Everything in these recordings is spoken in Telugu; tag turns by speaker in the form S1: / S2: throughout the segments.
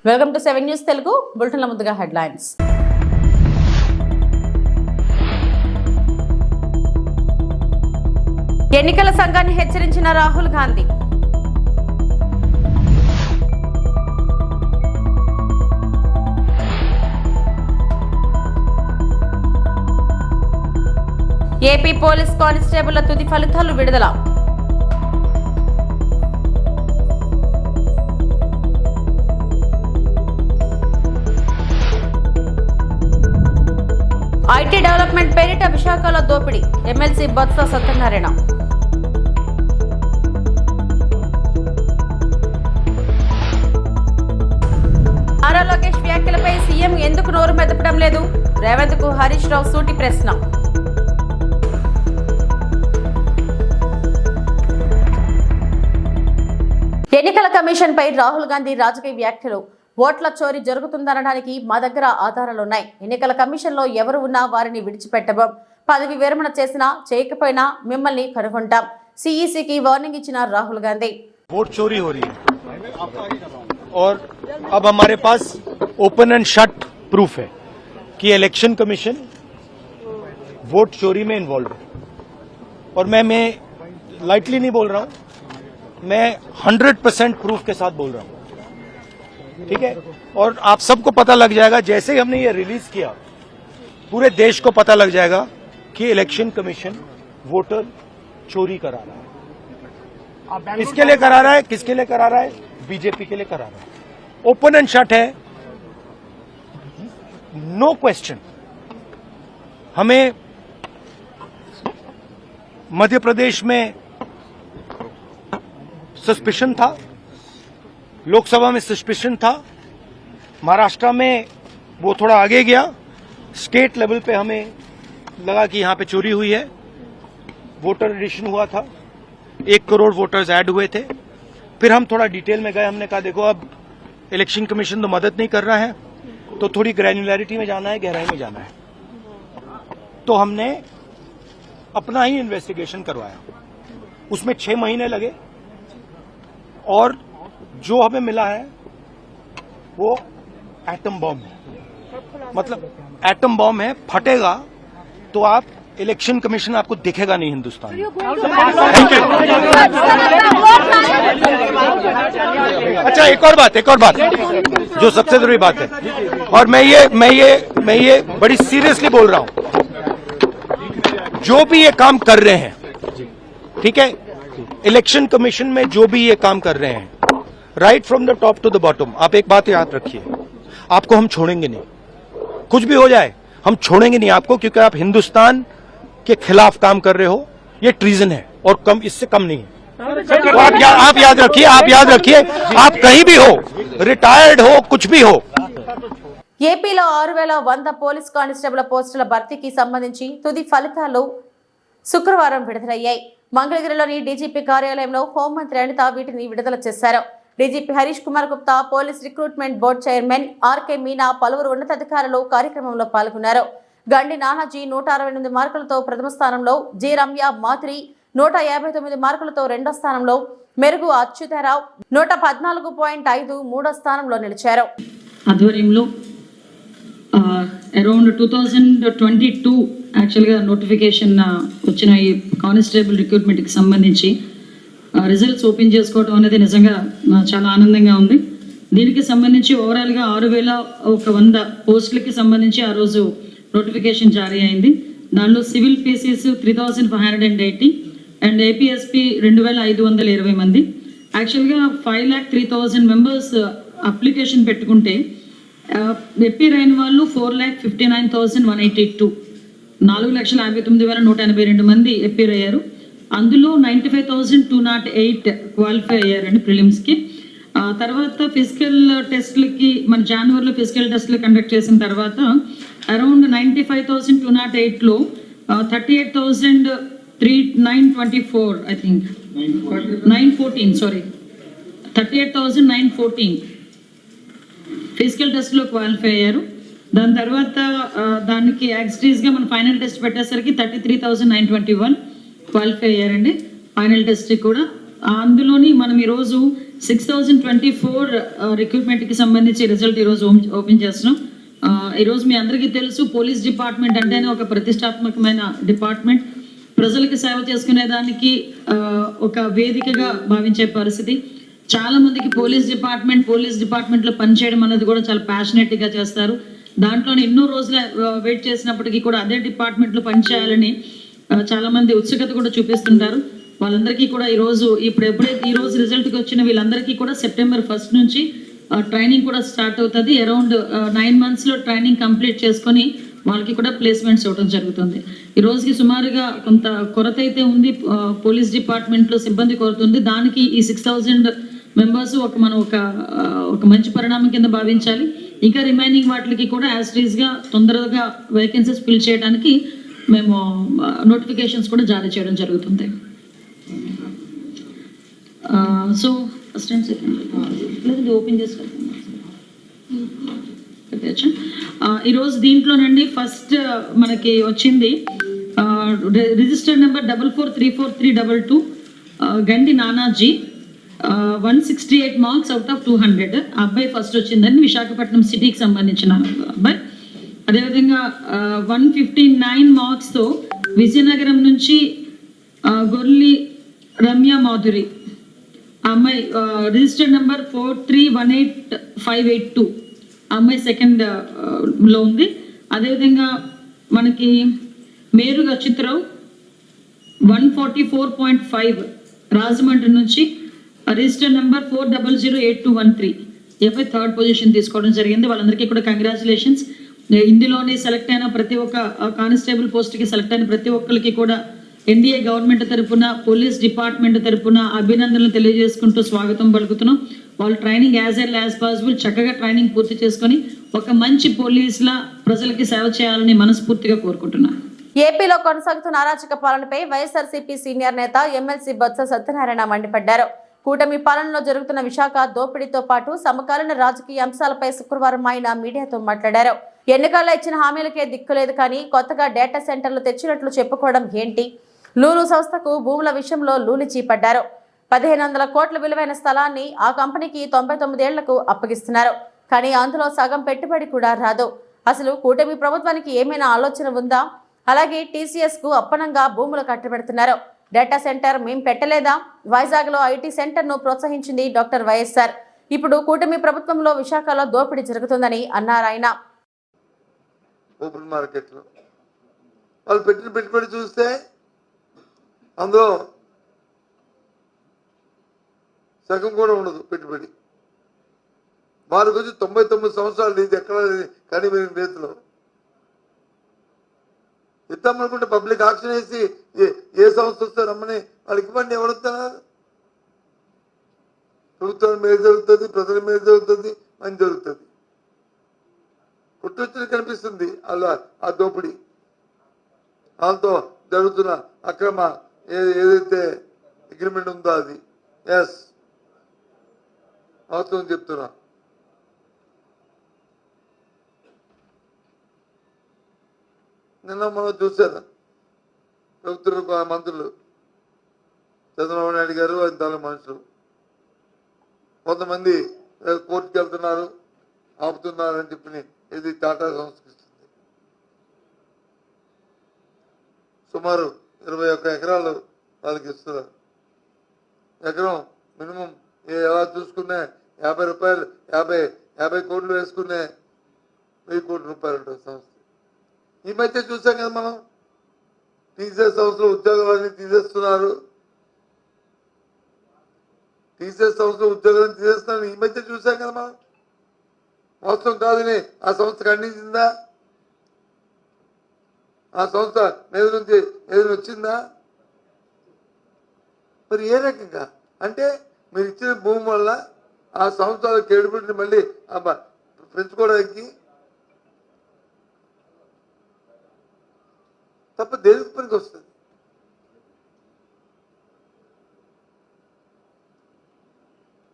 S1: వెల్కమ్ టు 7 న్యూస్ తెలుగు బులెటిన్ల ముందుగా హెడ్లైన్స్. ఎన్నికల సంఘాన్ని హెచ్చరించిన రాహుల్ గాంధీ. ఏపీ పోలీస్ కానిస్టేబుళ్ల తుది ఫలితాలు విడుదల. ఐటీ డెవలప్మెంట్ పేరిట విశాఖలో దోపిడీ. ఎమ్మెల్సీ బొత్స సత్యనారాయణ. నారా లోకేష్ వ్యాఖ్యలపై సీఎం ఎందుకు నోరు మెదపడం లేదు? రేవంత్ కు హరీష్ రావు సూటి ప్రశ్న. ఎన్నికల కమిషన్ పై రాహుల్ గాంధీ రాజకీయ వ్యాఖ్యలు. ఓట్ల చోరీ జరుగుతుందనడానికి మా దగ్గర ఆధారాలున్నాయి. ఎన్నికల కమిషన్ లో ఎవరు ఉన్నా వారిని విడిచిపెట్టబోం. పదవి విరమణ చేసినా చేయకపోయినా మిమ్మల్ని కనుగొంటాం. सीईसी वार्निंग इच्छा राहुल गांधी.
S2: वोट चोरी हो रही है और अब हमारे पास ओपन एंड शट प्रूफ है कि इलेक्शन कमीशन वोट चोरी में इन्वॉल्व है और मैं लाइटली नहीं बोल रहा हूं, मैं 100% प्रूफ के साथ बोल रहा हूं. ठीक है, और आप सबको पता लग जाएगा जैसे ही हमने ये रिलीज किया, पूरे देश को पता लग जाएगा कि इलेक्शन कमीशन वोटर चोरी करा रहा है. किसके लिए करा रहा है? किसके लिए करा रहा है? बीजेपी के लिए करा रहा है. ओपन एंड शट है, नो क्वेश्चन. हमें मध्य प्रदेश में सस्पिशन था, लोकसभा में सस्पिशन था, महाराष्ट्र में वो थोड़ा आगे गया, स्टेट लेवल पे हमें लगा कि यहां पे चोरी हुई है. वोटर एडिशन हुआ था, 1 करोड़ वोटर्स ऐड हुए थे. फिर हम थोड़ा डिटेल में गए, हमने कहा देखो अब इलेक्शन कमीशन तो मदद नहीं कर रहा है, तो थोड़ी ग्रैन्युलैरिटी में जाना है, गहराई में जाना है. तो हमने अपना ही इन्वेस्टिगेशन करवाया. उसमें 6 महीने लगे और जो हमें मिला है वो एटम बॉम्ब है. मतलब एटम बॉम्ब है, फटेगा तो आप इलेक्शन कमीशन आपको दिखेगा नहीं हिंदुस्तान में. अच्छा, एक और बात जो सबसे जरूरी बात है, और मैं ये बड़ी सीरियसली बोल रहा हूं, जो भी ये काम कर रहे हैं, ठीक है, इलेक्शन कमीशन में जो भी ये काम कर रहे हैं, right from the top to the bottom, आप एक बात याद रखिए, आपको हम छोड़ेंगे नहीं. कुछ भी हो जाए हम छोड़ेंगे नहीं आपको, क्योंकि आप हिंदुस्तान के खिलाफ काम कर रहे हो. ये ट्रीजन है और कम, इससे कम नहीं है. तो आप याद रखिए, आप कहीं भी हो, रिटायर्ड हो, कुछ भी हो.
S1: ఏపీలో 6100 పోలీస్ కానిస్టేబుల్ పోస్టుల భర్తీకి సంబంధించి తుది ఫలితాలు శుక్రవారం విడుదలయ్యాయి. మంగళగిరిలోని డీజీపీ కార్యాలయంలో హోంమంత్రి అనిత వీటిని విడుదల చేశారు. DGP Harish Kumar Gupta, police recruitment board chairman RK Meena, పలువురు ఉన్నతాధికారులు కార్యక్రమంలో పాల్గొన్నారు. గండి నానాజీ 168 మార్కులతో ప్రథమ స్థానంలో, జి రమ్య మాథురి 159 మార్కులతో రెండో స్థానంలో, మెరుగు అచ్యుతారావు 114.5 మూడో స్థానంలో నిలిచారు.
S3: ఆధ్వర్యంలో అరౌండ్ 2022 యాక్చువల్గా నోటిఫికేషన్ వచ్చిన ఈ కానిస్టేబుల్ రిక్రూట్మెంట్కి సంబంధించి రిజల్ట్స్ ఓపెన్ చేసుకోవడం అనేది నిజంగా చాలా ఆనందంగా ఉంది. దీనికి సంబంధించి ఓవరాల్గా 6100 పోస్టులకి సంబంధించి ఆ రోజు నోటిఫికేషన్ జారీ అయింది. దానిలో సివిల్ పీసీస్ 3580 అండ్ ఏపీఎస్పీ 2520 మంది. యాక్చువల్గా 5,03,000 మెంబర్స్ అప్లికేషన్ పెట్టుకుంటే ఎపీర్ అయిన వాళ్ళు 4,59,182, 4,59,182 మంది ఎపీర్ అయ్యారు. అందులో 95,208 క్వాలిఫై అయ్యారండి ప్రిలిమ్స్కి. తర్వాత ఫిజికల్ టెస్ట్లకి మన జనవరిలో ఫిజికల్ టెస్ట్లు కండక్ట్ చేసిన తర్వాత అరౌండ్ 95,208లో 38,924 ఐ థింక్ 38,914 ఫిజికల్ టెస్ట్లో క్వాలిఫై అయ్యారు. దాని తర్వాత దానికి యాక్సిటీస్గా మన ఫైనల్ టెస్ట్ పెట్టేసరికి 33,921 క్వాలిఫై అయ్యారండి ఫైనల్ టెస్ట్ కూడా. అందులోని మనం ఈరోజు 6024 రిక్రూట్మెంట్కి సంబంధించి రిజల్ట్ ఈరోజు ఓపెన్ చేస్తున్నాం. ఈరోజు మీ అందరికీ తెలుసు, పోలీస్ డిపార్ట్మెంట్ అంటేనే ఒక ప్రతిష్టాత్మకమైన డిపార్ట్మెంట్. ప్రజలకు సేవ చేసుకునే దానికి ఒక వేదికగా భావించే పరిస్థితి. చాలా మందికి పోలీస్ డిపార్ట్మెంట్లో పనిచేయడం అనేది కూడా చాలా ప్యాషనెట్గా చేస్తారు. దాంట్లో ఎన్నో రోజులు వెయిట్ చేసినప్పటికీ కూడా అదే డిపార్ట్మెంట్లో పనిచేయాలని చాలా మంది ఉత్సుకత కూడా చూపిస్తుంటారు. వాళ్ళందరికీ కూడా ఎప్పుడైతే ఈరోజు రిజల్ట్కి వచ్చిన వీళ్ళందరికీ కూడా సెప్టెంబర్ 1 నుంచి ట్రైనింగ్ కూడా స్టార్ట్ అవుతుంది. అరౌండ్ 9 monthsలో ట్రైనింగ్ కంప్లీట్ చేసుకొని వాళ్ళకి కూడా ప్లేస్మెంట్స్ ఇవ్వడం జరుగుతుంది. ఈ రోజుకి సుమారుగా కొంత కొరత అయితే ఉంది, పోలీస్ డిపార్ట్మెంట్లో సిబ్బంది కొరత ఉంది. దానికి ఈ 6000 మెంబర్స్ ఒక మంచి పరిణామం కింద భావించాలి. ఇంకా రిమైనింగ్ వాటికి కూడా యాస్టీస్గా తొందరగా వేకెన్సీస్ ఫిల్ చేయడానికి మేము నోటిఫికేషన్స్ కూడా జారీ చేయడం జరుగుతుంది. So first and second open చేసుకో. ఈరోజు దీంట్లోనండి ఫస్ట్ మనకి వచ్చింది register number 443432 Gandi Nanaji, 168 marks out of 200. ఆ అబ్బాయి ఫస్ట్ వచ్చిందండి, విశాఖపట్నం సిటీకి సంబంధించిన అబ్బాయి. అదేవిధంగా 159 మార్క్స్తో విజయనగరం నుంచి గొర్లి రమ్య మాధురి, ఆ అమ్మాయి రిజిస్టర్ నెంబర్ 4318582, ఆ అమ్మాయి సెకండ్లో ఉంది. అదేవిధంగా మనకి మేరుగా చిత్రరావు 144.5 రాజమండ్రి నుంచి రిజిస్టర్ నెంబర్ 400813, ఏపై 3rd పొజిషన్ తీసుకోవడం జరిగింది. వాళ్ళందరికీ కూడా కంగ్రాచులేషన్స్. ఇందులోని సెలెక్ట్ అయిన ప్రతి ఒక్క కానిస్టేబుల్ పోస్ట్కి సెలెక్ట్ అయిన ప్రతి ఒక్కరికి కూడా ఎన్డీఏ గవర్నమెంట్ తరపున, పోలీస్ డిపార్ట్మెంట్ తరపున అభినందనలు తెలియజేసుకుంటూ స్వాగతం పలుకుతున్నాం. వాళ్ళు training as L as possible చక్కగా ట్రైనింగ్ పూర్తి చేసుకొని ఒక మంచి పోలీసులా ప్రజలకి సేవ చేయాలని మనస్ఫూర్తిగా కోరుకుంటున్నాను.
S1: ఏపీలో కొనసాగుతున్న అరాచక పాలనపై వైఎస్ఆర్సీపీ సీనియర్ నేత ఎమ్మెల్సీ బొత్స సత్యనారాయణ మండిపడ్డారు. కూటమి పాలనలో జరుగుతున్న విశాఖ దోపిడీతో పాటు సమకాలీన రాజకీయ అంశాలపై శుక్రవారం ఆయన మీడియాతో మాట్లాడారు. ఎన్నికల్లో ఇచ్చిన హామీలకే దిక్కులేదు కానీ కొత్తగా డేటా సెంటర్లు తెచ్చినట్లు చెప్పుకోవడం ఏంటి? లూలు సంస్థకు భూముల విషయంలో లూలిచీపడ్డారు. 1500 కోట్ల విలువైన స్థలాన్ని ఆ కంపెనీకి 99 ఏళ్లకు అప్పగిస్తున్నారు. కానీ అందులో సగం పెట్టుబడి కూడా రాదు. అసలు కూటమి ప్రభుత్వానికి ఏమైనా ఆలోచన ఉందా? అలాగే TCS కు అప్పనంగా భూములు కట్టబెడుతున్నారు. డేటా సెంటర్ మేం పెట్టలేదా? వైజాగ్లో IT సెంటర్ను ప్రోత్సహించింది డాక్టర్ వైఎస్ఆర్. ఇప్పుడు కూటమి ప్రభుత్వంలో విశాఖలో దోపిడీ జరుగుతుందని అన్నారు ఆయన.
S4: ఓపెన్ మార్కెట్లో వాళ్ళు పెట్టిన పెట్టుబడి చూస్తే అందులో సగం కూడా ఉండదు పెట్టుబడి. వాళ్ళకి వచ్చి 99 సంవత్సరాలు ఇది ఎక్కడ కానీ రైతులు ఇద్దామనుకుంటే పబ్లిక్ ఆక్షన్ వేసి ఏ సంస్థ వస్తే రమ్మని వాళ్ళకి ఇవ్వండి. ఎవరుతున్నారు? ప్రభుత్వం మీద జరుగుతుంది, ప్రజల మీద జరుగుతుంది, మంచి జరుగుతుంది. పుట్టొచ్చిన కనిపిస్తుంది ఆ దోపిడీ, వాళ్ళతో జరుగుతున్న అక్రమ ఏదైతే అగ్రిమెంట్ ఉందో అది. ఎస్, వాస్తవం చెప్తున్నా. నిన్న మనం చూశారు ప్రభుత్వ మంత్రులు చంద్రబాబు నాయుడు గారు ఆయన తల మనుషులు కొంతమంది కోర్టుకు వెళ్తున్నారు, ఆపుతున్నారని చెప్పి ఇది టాటా సంస్కరిస్తుంది. సుమారు 21 ఎకరాలు వాళ్ళకి ఇస్తున్నారు. ఎకరం మినిమం ఎలా చూసుకునే 50 రూపాయలు 50 కోట్లు వేసుకునే 1000 కోట్ల రూపాయలు ఉంటుంది సంస్థ. ఈ మధ్య చూసాం కదా మనం, TCS సంస్థలో ఉద్యోగాలన్నీ తీసేస్తున్నారు. TCS సంస్థలో ఉద్యోగాలను తీసేస్తున్నారు ఈ మధ్య చూసాం కదా మనం. వాస్తవం కాదని ఆ సంస్థ ఖండించిందా? ఆ సంస్థ మీద నుంచి ఏదైనా వచ్చిందా? మరి ఏ రకంగా అంటే మీరు ఇచ్చిన భూమి వల్ల ఆ సంస్థల కేడుబడిని మళ్ళీ పెంచుకోవడానికి తప్ప దేనికి పనికి వస్తుంది?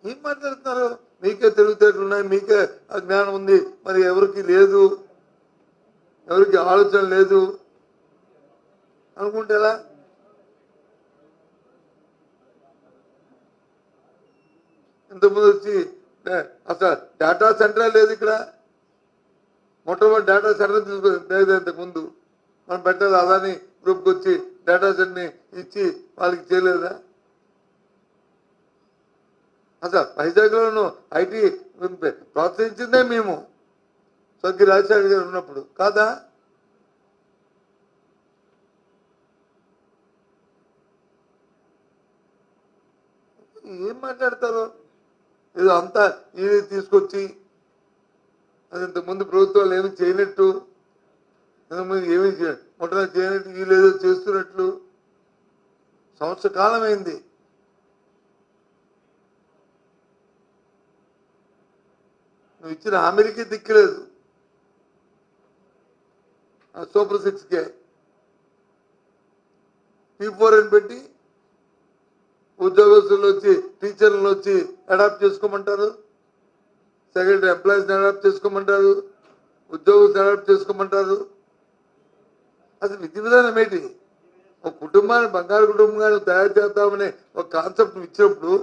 S4: ఏం మాట్లాడుతున్నారు? మీకే తెలివితేటలు ఉన్నాయి, మీకే జ్ఞానం ఉంది, మరి ఎవరికి లేదు, ఎవరికి ఆలోచన లేదు అనుకుంటే ఎలా? ఇంతకుముందు వచ్చి అసలు డేటా సెంటరే లేదు ఇక్కడ. మొట్టమొదటి డేటా సెంటర్ లేదు ఇంతకుముందు. మనం పెట్టాలి అదాని గ్రూప్కి వచ్చి డేటా సెంటర్ని ఇచ్చి వాళ్ళకి చేయలేదా? అసలు వైజాగ్లోను ఐటీ ప్రోత్సహించిందే మేము స్వర్గీయ రాజశేఖర్ గారు ఉన్నప్పుడు కాదా? ఏం మాట్లాడతారు? ఏదో అంతా ఇది తీసుకొచ్చి అది ఇంతకుముందు ప్రభుత్వాలు ఏమి చేయనట్టు, ఇంతకుముందు ఏమీ మొట్టమొదటి చేయనట్టు, వీళ్ళేదో చేస్తున్నట్లు. సంవత్సర కాలం అయింది. నువ్వు ఇచ్చిన హామీలకి దిక్కులేదు. సూపర్ 6కే P4 అని పెట్టి ఉద్యోగస్తులు వచ్చి టీచర్లను వచ్చి అడాప్ట్ చేసుకోమంటారు, సెక్రటరీ ఎంప్లాయీస్ని అడాప్ట్ చేసుకోమంటారు, ఉద్యోగస్తులు అడాప్ట్ చేసుకోమంటారు. అసలు విధి విధానం ఏంటి? ఒక కుటుంబాన్ని బంగారు కుటుంబంగా తయారు చేద్దామనే ఒక కాన్సెప్ట్ ఇచ్చినప్పుడు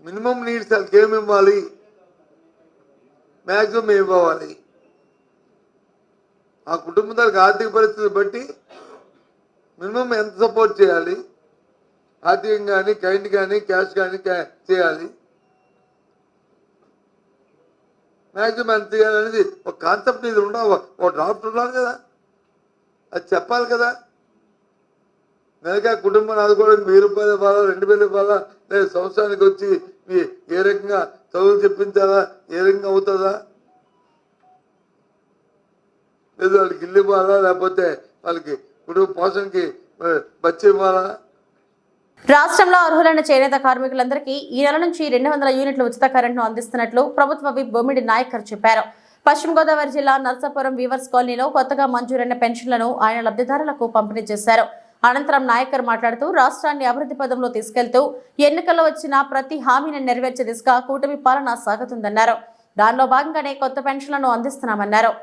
S4: మినిమం నీడ్స్ వాళ్ళకి ఏమి ఇవ్వాలి, మ్యాక్సిమం ఏమి ఇవ్వాలి, ఆ కుటుంబం దానికి ఆర్థిక పరిస్థితిని బట్టి మినిమం ఎంత సపోర్ట్ చేయాలి, ఆర్థికంగా కానీ కైండ్ కానీ క్యాష్ కానీ చేయాలి, మ్యాక్సిమం ఎంత చేయాలనేది ఒక కాన్సెప్ట్ ఇది ఉండాలి, ఒక డ్రాఫ్ట్ ఉండాలి కదా, అది చెప్పాలి కదా. నెలగా కుటుంబాన్ని ఆదుకోవడానికి 1000 రూపాయలు ఇవ్వాలా, 2000 ఇవ్వాలా, లేదా సంవత్సరానికి వచ్చి ఏ రకంగా చదువులు చెప్పించాలా, ఏ రకంగా అవుతుందా, లేదు వాళ్ళకి ఇల్లు ఇవ్వాలా, లేకపోతే వాళ్ళకి కుటుంబ పోషణకి బచ్చి ఇవ్వాలా.
S1: రాష్ట్రంలో అర్హులైన చేనేత కార్మికులందరికీ ఈ నెల నుంచి 200 యూనిట్ల ఉచిత కరెంట్ను అందిస్తున్నట్లు ప్రభుత్వ విప్ బొమ్మిడి నాయకర్ చెప్పారు. పశ్చిమ గోదావరి జిల్లా నర్సాపురం వీవర్స్ కాలనీలో కొత్తగా మంజూరైన పెన్షన్లను ఆయన లబ్ధిదారులకు పంపిణీ చేశారు. అనంతరం నాయకర్ మాట్లాడుతూ రాష్ట్రాన్ని అభివృద్ధి పదంలో తీసుకెళ్తూ ఎన్నికల్లో వచ్చిన ప్రతి హామీని నెరవేర్చే దిశగా కూటమి పాలన సాగుతుందన్నారు. దానిలో భాగంగానే కొత్త పెన్షన్లను అందిస్తున్నామన్నారు.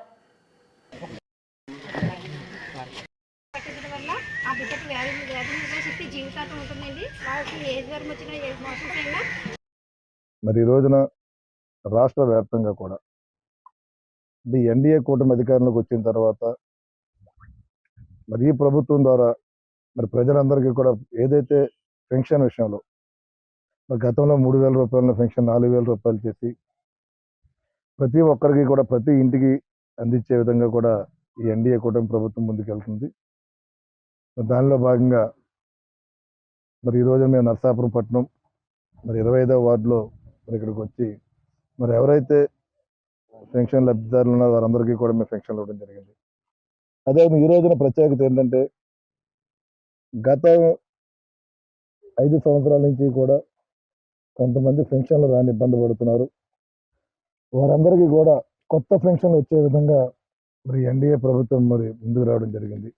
S5: మరి ఈ రోజున రాష్ట్ర వ్యాప్తంగా కూడా ఎన్డీఏ కూటమి అధికారంలోకి వచ్చిన తర్వాత మరి ఈ ప్రభుత్వం ద్వారా మరి ప్రజలందరికీ కూడా ఏదైతే పెన్షన్ విషయంలో మరి గతంలో 3000 రూపాయల పెన్షన్ 4000 రూపాయలు చేసి ప్రతి ఒక్కరికి కూడా ప్రతి ఇంటికి అందించే విధంగా కూడా ఈ ఎన్డీఏ కూటమి ప్రభుత్వం ముందుకెళ్తుంది. దానిలో భాగంగా మరి ఈరోజు మేము నర్సాపురం పట్టణం మరి 25వ వార్డులో మరి ఇక్కడికి వచ్చి మరి ఎవరైతే పెన్షన్ లబ్ధిదారులు ఉన్నారో వారందరికీ కూడా మేము పెన్షన్లు ఇవ్వడం జరిగింది. అదే ఈ రోజున ప్రత్యేకత ఏంటంటే గత 5 సంవత్సరాల నుంచి కూడా కొంతమంది పెన్షన్లు రాని ఇబ్బంది పడుతున్నారు. వారందరికీ కూడా కొత్త పెన్షన్లు వచ్చే విధంగా మరి ఎన్డీఏ ప్రభుత్వం మరి ముందుకు రావడం జరిగింది.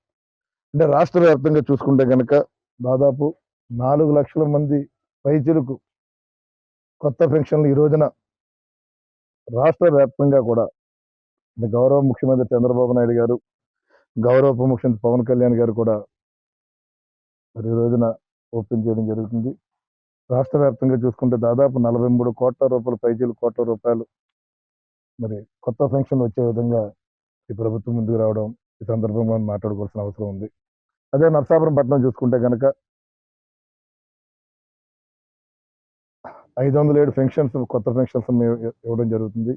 S5: అంటే రాష్ట్ర వ్యాప్తంగా చూసుకుంటే కనుక దాదాపు 4 లక్షల మంది పైచిలకు కొత్త పెన్షన్లు ఈ రోజున రాష్ట్ర వ్యాప్తంగా కూడా గౌరవ ముఖ్యమంత్రి చంద్రబాబు నాయుడు గారు, గౌరవ ఉప ముఖ్యమంత్రి పవన్ కళ్యాణ్ గారు కూడా మరి ఈ రోజున ఓపెన్ చేయడం జరుగుతుంది. రాష్ట్ర వ్యాప్తంగా చూసుకుంటే దాదాపు 43 కోట్ల రూపాయలు కోట్ల రూపాయలు మరి కొత్త పెన్షన్ వచ్చే విధంగా ఈ ప్రభుత్వం ముందుకు రావడం ఈ సందర్భంగా మాట్లాడుకోవాల్సిన అవసరం ఉంది. అదే నర్సాపురం పట్టణం చూసుకుంటే కనుక 507 పెన్షన్స్ కొత్త పెన్షన్స్ ఇవ్వడం జరుగుతుంది.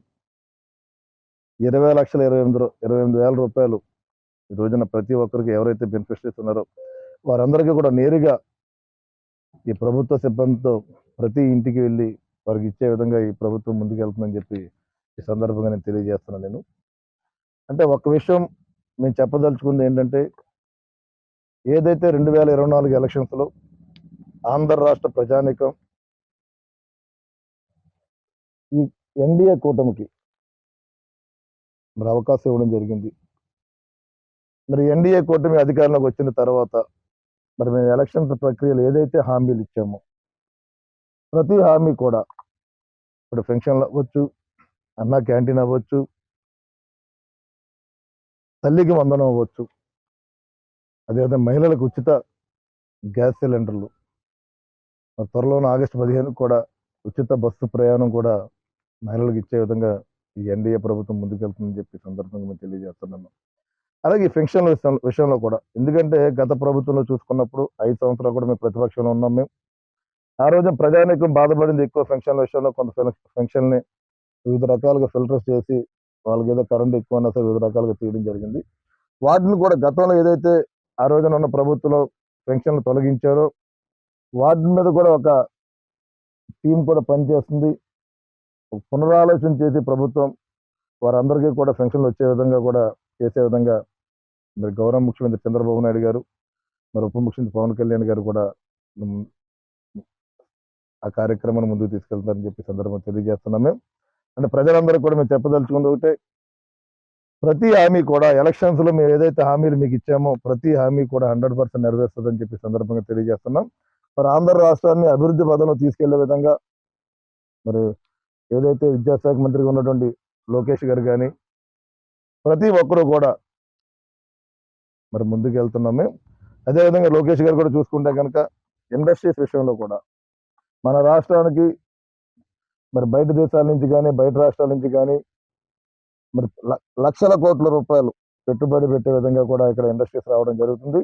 S5: 20,28,28,000 రూపాయలు ఈ రోజున ప్రతి ఒక్కరికి ఎవరైతే బెనిఫిషరీస్ ఉన్నారో వారందరికీ కూడా నేరుగా ఈ ప్రభుత్వ సిబ్బందితో ప్రతి ఇంటికి వెళ్ళి వారికి ఇచ్చే విధంగా ఈ ప్రభుత్వం ముందుకెళ్తుందని చెప్పి ఈ సందర్భంగా నేను తెలియజేస్తున్నాను. నేను అంటే ఒక విషయం మేము చెప్పదలుచుకుంది ఏంటంటే ఏదైతే 2024 ఎలక్షన్స్లో ఆంధ్ర రాష్ట్ర ప్రజానీకం ఈ ఎన్డీఏ కూటమికి మరి అవకాశం ఇవ్వడం జరిగింది. మరి ఎన్డీఏ కూటమి అధికారంలోకి వచ్చిన తర్వాత మరి మేము ఎలక్షన్స్ ప్రక్రియలు ఏదైతే హామీలు ఇచ్చామో ప్రతి హామీ కూడా ఇప్పుడు పెన్షన్లు అవ్వచ్చు, అన్నా క్యాంటీన్ అవ్వచ్చు, తల్లికి వందనం అవ్వచ్చు, అదేవిధంగా మహిళలకు ఉచిత గ్యాస్ సిలిండర్లు, త్వరలోనే ఆగస్టు 15 కూడా ఉచిత బస్సు ప్రయాణం కూడా మహిళలకు ఇచ్చే విధంగా ఈ ఎన్డీఏ ప్రభుత్వం ముందుకెళ్తుందని చెప్పి సందర్భంగా మేము తెలియజేస్తున్నాను. అలాగే ఈ పెన్షన్ల విషయంలో కూడా, ఎందుకంటే గత ప్రభుత్వంలో చూసుకున్నప్పుడు 5 సంవత్సరాలు కూడా మేము ప్రతిపక్షంలో ఉన్నాం. మేము ఆ రోజు ప్రజానీకం బాధపడింది ఎక్కువ పెన్షన్ల విషయంలో. కొంత పెన్షన్ని వివిధ రకాలుగా ఫిల్టర్స్ చేసి వాళ్ళకి ఏదో కరెంట్ ఎక్కువ అన్నా సరే వివిధ రకాలుగా తీయడం జరిగింది. వాటిని కూడా గతంలో ఏదైతే ఆ రోజున ఉన్న ప్రభుత్వంలో పెన్షన్లు తొలగించారో వాటి మీద కూడా ఒక టీం కూడా పనిచేస్తుంది. పునరాలోచన చేసి ప్రభుత్వం వారందరికీ కూడా పెన్షన్లు వచ్చే విధంగా కూడా చేసే విధంగా మరి గౌరవ ముఖ్యమంత్రి చంద్రబాబు నాయుడు గారు, మరి ఉప ముఖ్యమంత్రి పవన్ కళ్యాణ్ గారు కూడా ఆ కార్యక్రమాన్ని ముందుకు తీసుకెళ్తారని చెప్పి సందర్భంగా తెలియజేస్తున్నాం. మేము అంటే ప్రజలందరూ కూడా మేము చెప్పదలుచుకుంది ఒకటే, ప్రతి హామీ కూడా ఎలక్షన్స్ లో మేము ఏదైతే హామీలు మీకు ఇచ్చామో ప్రతి హామీ కూడా 100% నెరవేరుస్తుందని చెప్పి సందర్భంగా తెలియజేస్తున్నాం. మరి ఆంధ్ర రాష్ట్రాన్ని అభివృద్ధి పదంలో తీసుకెళ్లే విధంగా మరి ఏదైతే విద్యాశాఖ మంత్రిగా ఉన్నటువంటి లోకేష్ గారు కానీ ప్రతి ఒక్కరూ కూడా మరి ముందుకు వెళ్తున్నాము. అదేవిధంగా లోకేష్ గారు కూడా చూసుకుంటే కనుక ఇండస్ట్రీస్ విషయంలో కూడా మన రాష్ట్రానికి మరి బయట దేశాల నుంచి కానీ బయట రాష్ట్రాల నుంచి కానీ మరి లక్షల కోట్ల రూపాయలు పెట్టుబడి పెట్టే విధంగా కూడా ఇక్కడ ఇండస్ట్రీస్ రావడం జరుగుతుంది.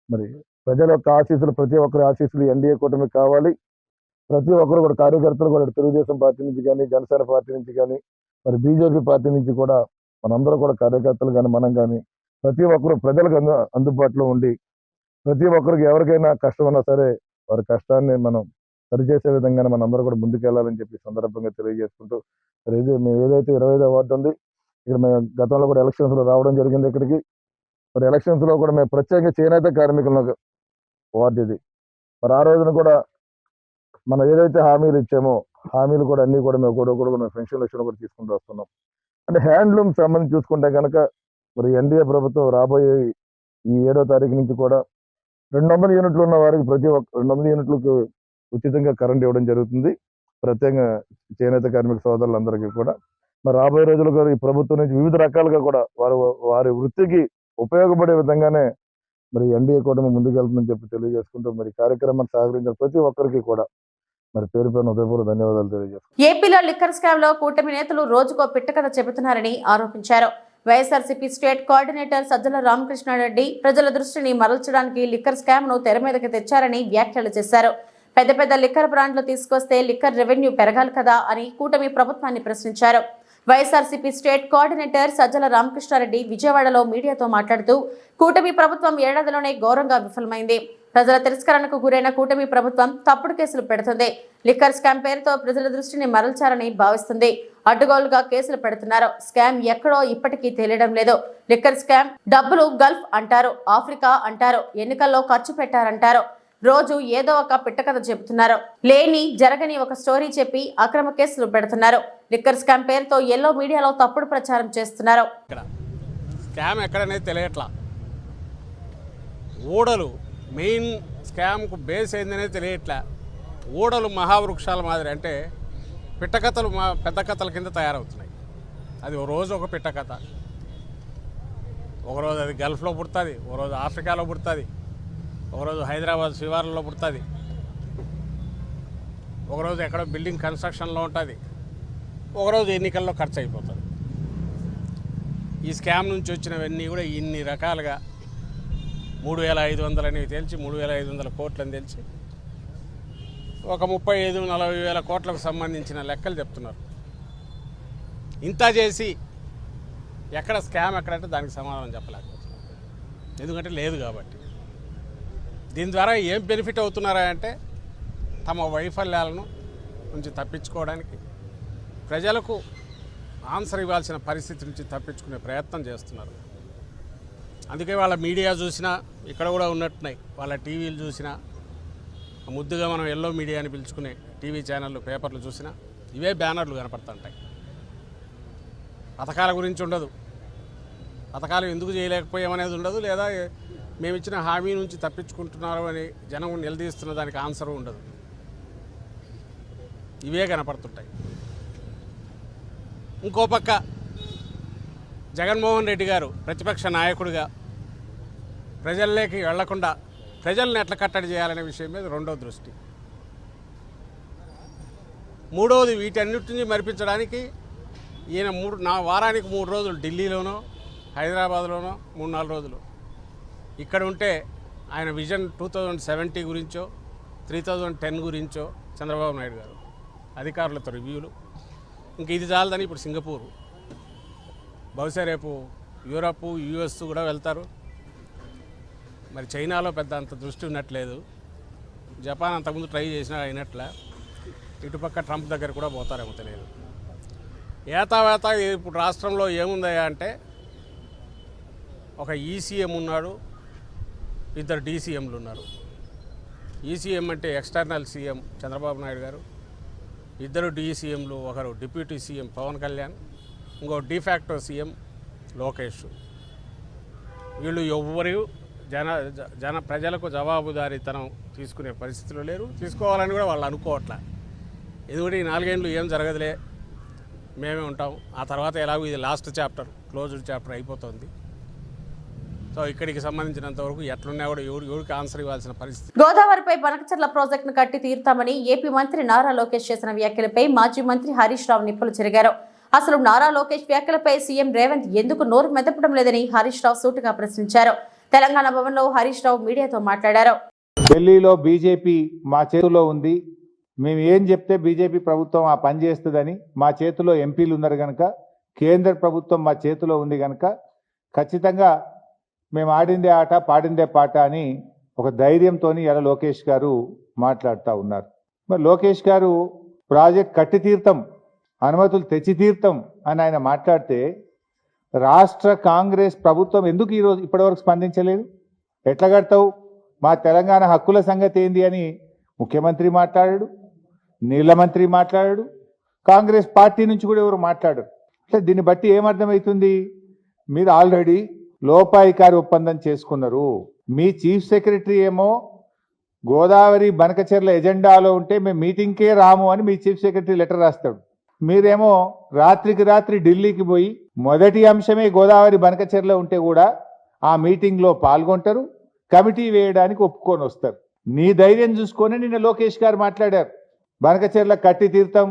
S5: మరి ప్రజల యొక్క ఆశీస్సులు, ప్రతి ఒక్కరి ఆశీస్సులు ఎన్డీఏ కూటమి కావాలి. ప్రతి ఒక్కరు కూడా కార్యకర్తలు కూడా తెలుగుదేశం పార్టీ నుంచి కానీ జనసేన పార్టీ నుంచి కానీ మరి బీజేపీ పార్టీ నుంచి కూడా మనందరూ కూడా కార్యకర్తలు కానీ మనం కానీ ప్రతి ఒక్కరు ప్రజలకు అందుబాటులో ఉండి ప్రతి ఒక్కరికి ఎవరికైనా కష్టం ఉన్నా సరే వారి కష్టాన్ని మనం సరిచేసే విధంగానే మనం అందరూ కూడా ముందుకెళ్లాలని చెప్పి సందర్భంగా తెలియజేసుకుంటూ మరి మేము ఏదైతే 25వ వార్డు ఉంది ఇక్కడ మేము గతంలో కూడా ఎలక్షన్స్ లో రావడం జరిగింది. ఇక్కడికి మరి ఎలక్షన్స్ లో కూడా మేము ప్రత్యేకంగా చేనేత కార్మికులకు వార్డు ఇది. మరి ఆ రోజున కూడా మనం ఏదైతే హామీలు ఇచ్చామో హామీలు కూడా అన్ని కూడా మేము కూడా పెన్షన్ విషయంలో కూడా తీసుకుంటూ వస్తున్నాం. అంటే హ్యాండ్లూమ్ సంబంధించి చూసుకుంటే కనుక మరి ఎన్డీఏ ప్రభుత్వం రాబోయే ఈ 7వ తారీఖు నుంచి కూడా 200 యూనిట్లు ఉన్న వారికి ప్రతి ఒక్క 200 యూనిట్లకు ఉచితంగా కరెంట్ ఇవ్వడం జరుగుతుంది. ప్రత్యేకంగా చేనేత కార్మిక సోదరులందరికీ కూడా మరి రాబోయే రోజుల్లో ఈ ప్రభుత్వం నుంచి వివిధ రకాలుగా కూడా వారి వృత్తికి ఉపయోగపడే విధంగానే మరి ఎన్డీఏ కూటమి ముందుకెళ్తుందని చెప్పి తెలియజేసుకుంటూ మరి కార్యక్రమాన్ని సహకరించిన ప్రతి ఒక్కరికి కూడా మరి పేరు పేరున ఉదయపూర్వక ధన్యవాదాలు తెలియజేస్తున్నాను.
S1: ఏపీలో లిక్కర్ స్కామ్ లో కూటమి నేతలు రోజుకో పిట్టకథ చెబుతున్నారని ఆరోపించారు. వైఎస్ఆర్సీపీ స్టేట్ కోఆర్డినేటర్ సజ్జల రామకృష్ణారెడ్డి ప్రజల దృష్టిని మరల్చడానికి లిక్కర్ స్కామ్ ను తెర మీదకి తెచ్చారని వ్యాఖ్యలు చేశారు. పెద్ద పెద్ద లిక్కర్ బ్రాండ్లు తీసుకొస్తే లిక్కర్ రెవెన్యూ పెరగాలి కదా అని కూటమి ప్రభుత్వాన్ని ప్రశ్నించారు. వైఎస్ఆర్సీపీ స్టేట్ కోఆర్డినేటర్ సజ్జల రామకృష్ణారెడ్డి విజయవాడలో మీడియాతో మాట్లాడుతూ కూటమి ప్రభుత్వం ఏడాదిలోనే ఘోరంగా విఫలమైంది. ప్రజల తిరస్కరణకు గురైన కూటమి ప్రభుత్వం తప్పుడు కేసులు పెడుతుంది. లిక్కర్ స్కామ్ పేరుతో ప్రజల దృష్టిని మరల్చారని భావిస్తుంది. అడ్డుగోలుగా కేసులు పెడుతున్నారు. స్కామ్ ఎక్కడో ఇప్పటికీ తెలియడం లేదు. లిక్కర్ స్కామ్ డబ్బులు గల్ఫ్ అంటారు, ఆఫ్రికా అంటారు, ఎన్నికల్లో ఖర్చు పెట్టారంటారు. రోజు ఏదో ఒక పిట్టకథ చెబుతున్నారు. లేని జరగని ఒక స్టోరీ చెప్పి అక్రమ కేసులు పెడుతున్నారు. లిక్కర్ స్కామ్ పేరుతో ఎల్లో మీడియాలో తప్పుడు ప్రచారం చేస్తున్నారు.
S6: స్కామ్ ఎక్కడనేది తెలియట్లా. ఊడలు మెయిన్ స్కామ్కు బేస్ అయిందనేది తెలియట్లే. ఊడలు మహావృక్షాల మాదిరి, అంటే పిట్టకథలు పెద్ద కథల కింద తయారవుతున్నాయి. అది ఓ రోజు ఒక పిట్టకథ, ఒకరోజు అది గల్ఫ్లో పుడుతుంది, ఒకరోజు ఆఫ్రికాలో పుడుతుంది, ఒకరోజు హైదరాబాద్ శివార్లలో పుడుతుంది, ఒకరోజు ఎక్కడో బిల్డింగ్ కన్స్ట్రక్షన్లో ఉంటుంది, ఒకరోజు ఎన్నికల్లో ఖర్చు అయిపోతుంది. ఈ స్కామ్ నుంచి వచ్చినవన్నీ కూడా ఇన్ని రకాలుగా 3,500 అనేవి తెలిసి 3,500 కోట్లని తెలిసి ఒక 35-40 వేల కోట్లకు సంబంధించిన లెక్కలు చెప్తున్నారు. ఇంత చేసి ఎక్కడ స్కామ్ ఎక్కడంటే దానికి సమాధానం చెప్పలేకపోతున్నారు. ఎందుకంటే లేదు కాబట్టి. దీని ద్వారా ఏం బెనిఫిట్ అవుతున్నారా అంటే తమ వైఫల్యాలను నుంచి తప్పించుకోవడానికి, ప్రజలకు ఆన్సర్ ఇవ్వాల్సిన పరిస్థితి నుంచి తప్పించుకునే ప్రయత్నం చేస్తున్నారు. అందుకే వాళ్ళ మీడియా చూసినా ఇక్కడ కూడా ఉన్నట్టున్నాయి, వాళ్ళ టీవీలు చూసినా, ముద్దుగా మనం ఎల్లో మీడియా అని పిలుచుకునే టీవీ ఛానళ్ళు, పేపర్లు చూసినా ఇవే బ్యానర్లు కనపడుతుంటాయి. పథకాల గురించి ఉండదు, పథకాలు ఎందుకు చేయలేకపోయామనేది ఉండదు, లేదా మేము ఇచ్చిన హామీ నుంచి తప్పించుకుంటున్నారు అని జనం నిలదీస్తున్న దానికి ఆన్సర్ ఉండదు. ఇవే కనపడుతుంటాయి. ఇంకో పక్క జగన్మోహన్ రెడ్డి గారు ప్రతిపక్ష నాయకుడిగా ప్రజల్లోకి వెళ్లకుండా ప్రజల్ని ఎట్లా కట్టడి చేయాలనే విషయం మీద రెండో దృష్టి. మూడవది వీటన్నిటిని మరిపించడానికి ఈయన వారానికి 3 రోజులు ఢిల్లీలోనో హైదరాబాద్లోనో 3-4 రోజులు ఇక్కడ ఉంటే ఆయన విజన్ 2070 గురించో 3010 గురించో చంద్రబాబు నాయుడు గారు అధికారులతో రివ్యూలు. ఇంక ఇది చాలదని ఇప్పుడు సింగపూర్, బహుశా రేపు యూరప్ యుఎస్ కూడా వెళ్తారు. మరి చైనాలో పెద్ద అంత దృష్టి ఉన్నట్లేదు. జపాన్ అంతకుముందు ట్రై చేసినా అయినట్లే. ఇటుపక్క ట్రంప్ దగ్గర కూడా పోతారేమో తెలియదు. ఏతావేత ఇప్పుడు రాష్ట్రంలో ఏముందయ్యా అంటే ఒక ఈసీఎం ఉన్నాడు, 2 డీసీఎంలు ఉన్నారు. ఈసీఎం అంటే ఎక్స్టర్నల్ సీఎం చంద్రబాబు నాయుడు గారు, 2 డీసీఎంలు, ఒకరు డిప్యూటీ సీఎం పవన్ కళ్యాణ్, ఇంకో డిఫాక్టో సీఎం లోకేష్. వీళ్ళు ఎవ్వరు ప్రజలకు జవాబుదారీతనం తీసుకునే పరిస్థితులు లేరు, తీసుకోవాలని కూడా వాళ్ళు అనుకోవట్లే. ఎందుకంటే ఈ 4 ఏళ్ళు ఏం జరగదులే, మేమే ఉంటాం, ఆ తర్వాత ఎలాగో ఇది లాస్ట్ చాప్టర్, క్లోజ్డ్ చాప్టర్ అయిపోతుంది. సో ఇక్కడికి సంబంధించినంత వరకు ఎట్లున్నా కూడా ఎవరికి ఆన్సర్ ఇవ్వాల్సిన పరిస్థితి.
S1: గోదావరిపై బనకచెర్ల ప్రాజెక్టును కట్టి తీరుతామని ఏపీ మంత్రి నారా లోకేష్ చేసిన వ్యాఖ్యలపై మాజీ మంత్రి హరీష్ రావు నిప్పులు చెరిగారు. అసలు నారా లోకేష్ వ్యాఖ్యలపై సీఎం రేవంత్ ఎందుకు నోరు మెదపడం లేదని హరీష్ రావు సూటిగా ప్రశ్నించారు. తెలంగాణ భవన్లో హరీష్ రావు మీడియాతో మాట్లాడారు.
S7: ఢిల్లీలో బీజేపీ మా చేతిలో ఉంది, మేము ఏం చెప్తే బీజేపీ ప్రభుత్వం ఆ పని చేస్తుందని, మా చేతిలో ఎంపీలు ఉన్నారు కనుక, కేంద్ర ప్రభుత్వం మా చేతిలో ఉంది కనుక ఖచ్చితంగా మేము ఆడిందే ఆట పాడిందే పాట అని ఒక ధైర్యంతో ఇలా లోకేష్ గారు మాట్లాడుతూ ఉన్నారు. మరి లోకేష్ గారు ప్రాజెక్ట్ కట్టి తీర్థం, అనుమతులు తెచ్చి తీర్థం అని ఆయన మాట్లాడితే రాష్ట్ర కాంగ్రెస్ ప్రభుత్వం ఎందుకు ఇప్పటివరకు స్పందించలేదు? ఎట్లా కడతావు, మా తెలంగాణ హక్కుల సంగతి ఏంది అని ముఖ్యమంత్రి మాట్లాడాడు, నీళ్ళ మంత్రి మాట్లాడాడు, కాంగ్రెస్ పార్టీ నుంచి కూడా ఎవరు మాట్లాడారు. అంటే దీన్ని బట్టి ఏమర్థమవుతుంది, మీరు ఆల్రెడీ లోపాయికారి ఒప్పందం చేసుకున్నారు. మీ చీఫ్ సెక్రటరీ ఏమో గోదావరి బనకచెర్ల ఎజెండాలో ఉంటే మేము మీటింగ్కే రాము అని మీ చీఫ్ సెక్రటరీ లెటర్ రాస్తాడు. మీరేమో రాత్రికి రాత్రి ఢిల్లీకి పోయి మొదటి అంశమే గోదావరి బనకచెర్ల ఉంటే కూడా ఆ మీటింగ్లో పాల్గొంటారు, కమిటీ వేయడానికి ఒప్పుకొని వస్తారు. నీ ధైర్యం చూసుకొని నిన్న లోకేష్ గారు మాట్లాడారు, బనకచెర్ల కట్టి తీర్థం,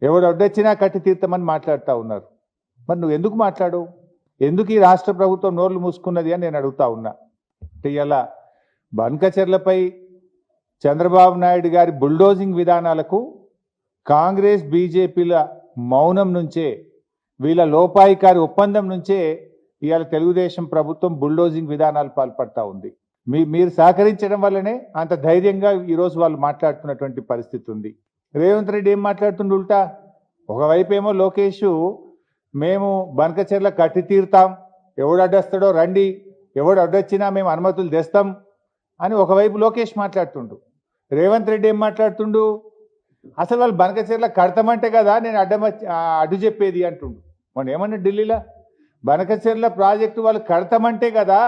S7: ఎవడు అడ్డొచ్చినా కట్టి తీర్థం అని మాట్లాడుతూ ఉన్నారు. మరి నువ్వు ఎందుకు మాట్లాడు, ఎందుకు ఈ రాష్ట్ర ప్రభుత్వం నోర్లు మూసుకున్నది అని నేను అడుగుతా ఉన్నా. అంటే ఇలా బనకచెర్లపై చంద్రబాబు నాయుడు గారి బుల్డోజింగ్ విధానాలకు కాంగ్రెస్ బీజేపీల మౌనం నుంచే, వీళ్ళ లోపాయికారి ఒప్పందం నుంచే ఇవాళ తెలుగుదేశం ప్రభుత్వం బుల్డోజింగ్ విధానాలు పాల్పడతా ఉంది. మీరు సహకరించడం వల్లనే అంత ధైర్యంగా ఈరోజు వాళ్ళు మాట్లాడుతున్నటువంటి పరిస్థితి ఉంది. రేవంత్ రెడ్డి ఏం మాట్లాడుతుండు ఉల్టా, ఒకవైపు ఏమో లోకేష్ మేము బనకచెర్ల కట్టి తీరుతాం, ఎవడు అడ్డొస్తాడో రండి, ఎవడు అడ్డొచ్చినా మేము అనుమతులు తెస్తాం అని ఒకవైపు లోకేష్ మాట్లాడుతుండు. రేవంత్ రెడ్డి ఏం మాట్లాడుతుండు, అసలు వాళ్ళు బనకచెర్ల కడతామంటే కదా నేను అడ్డు చెప్పేది అంటుండు. మనం ఏమన్నా ఢిల్లీలో బనకచెర్ల ప్రాజెక్టు వాళ్ళు కడతామంటే కదా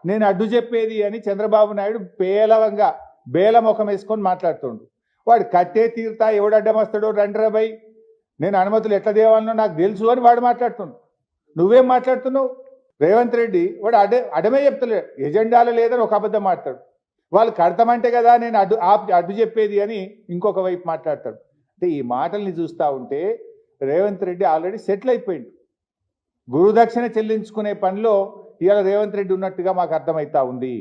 S7: నేను అడ్డు చెప్పేది అని చంద్రబాబు నాయుడు పేలవంగా బేలముఖం వేసుకొని మాట్లాడుతుండు. వాడు కట్టే తీరుతా, ఎవడు అడ్డం వస్తాడో రండ్రాబై, నేను అనుమతులు ఎట్లా దేవాలనో నాకు తెలుసు అని వాడు మాట్లాడుతుండు. నువ్వేం మాట్లాడుతున్నావు? రేవంత్ రెడ్డి వాడు అడమే చెప్తలేడు, ఎజెండాలో లేదని ఒక అబద్ధం మాట్లాడు. వాళ్ళు కడతామంటే కదా నేను అడ్డు చెప్పేది అని ఇంకొక వైపు మాట్లాడతాడు. అంటే ఈ మాటల్ని చూస్తూ ఉంటే రేవంత్ రెడ్డి ఆల్రెడీ సెటిల్ అయిపోయిండు. గురుదక్షిణ చెల్లించుకునే పనిలో ఇవాళ రేవంత్ రెడ్డి ఉన్నట్టుగా మాకు అర్థమవుతా ఉంది.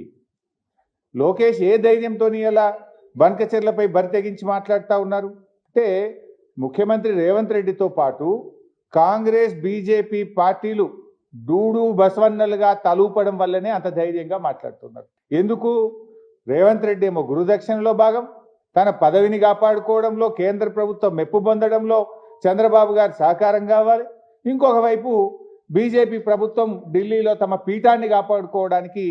S7: లోకేష్ ఏ ధైర్యంతో ఇలా బనకచెర్లపై బరి తెగించి మాట్లాడుతూ ఉన్నారు అంటే, ముఖ్యమంత్రి రేవంత్ రెడ్డితో పాటు కాంగ్రెస్ బీజేపీ పార్టీలు డూడు బసవన్నలుగా తలూపడం వల్లనే అంత ధైర్యంగా మాట్లాడుతున్నారు. ఎందుకు? రేవంత్ రెడ్డి ఏమో గురుదక్షిణలో భాగం, తన పదవిని కాపాడుకోవడంలో, కేంద్ర ప్రభుత్వం మెప్పు పొందడంలో చంద్రబాబు గారు సహకారం కావాలి. ఇంకొక వైపు బీజేపీ ప్రభుత్వం ఢిల్లీలో తమ పీఠాన్ని కాపాడుకోవడానికి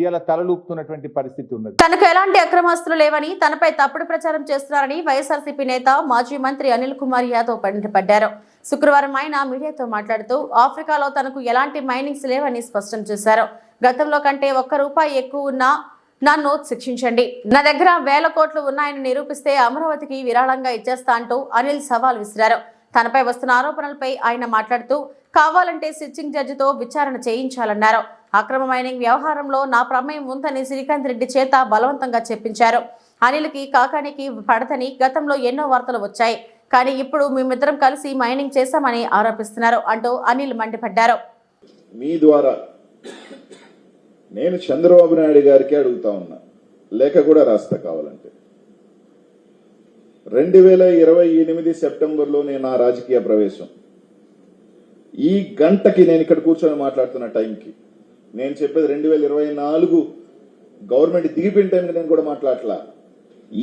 S7: ఇలా తలలూపుతున్నటువంటి పరిస్థితి ఉన్నది.
S1: తనకు ఎలాంటి అక్రమాస్తులు లేవని, తనపై తప్పుడు ప్రచారం చేస్తున్నారని వైఎస్ఆర్సీపీ నేత మాజీ మంత్రి అనిల్ కుమార్ యాదవ్ మండిపడ్డారు. శుక్రవారం ఆయన మీడియాతో మాట్లాడుతూ ఆఫ్రికాలో తనకు ఎలాంటి మైనింగ్స్ లేవని స్పష్టం చేశారు. గతంలో కంటే ₹1 ఎక్కువ ఉన్నా నన్ను శిక్షించండి, నా దగ్గర 1000 కోట్లు ఉన్నాయని నిరూపిస్తే అమరావతికి విరాళంగా ఇచ్చేస్తా అంటూ అనిల్ సవాల్ విసిరారు. తనపై వస్తున్న ఆరోపణలపై ఆయన మాట్లాడుతూ కావాలంటే సిట్టింగ్ జడ్జితో విచారణ చేయించాలన్నారు. అక్రమ మైనింగ్ వ్యవహారంలో నా ప్రమేయం ఉందని శ్రీకాంత్ రెడ్డి చేత బలవంతంగా చెప్పించారు. అనిల్కి కాకానికి పడతని గతంలో ఎన్నో వార్తలు వచ్చాయి. కానీ ఇప్పుడు మేమిద్దరం కలిసి మైనింగ్ చేశామని ఆరోపిస్తున్నారు అంటూ అనిల్ మండిపడ్డారు.
S8: మీ ద్వారా నేను చంద్రబాబు నాయుడు గారికి అడుగుతా ఉన్నా, లేఖ కూడా రాస్తా కావాలంటే. 2028 సెప్టెంబర్లో నేను నా రాజకీయ ప్రవేశం. ఈ గంటకి నేను ఇక్కడ కూర్చొని మాట్లాడుతున్న టైంకి నేను చెప్పేది 2024 గవర్నమెంట్ దిగిపోయిన టైంకి నేను కూడా మాట్లాడలా.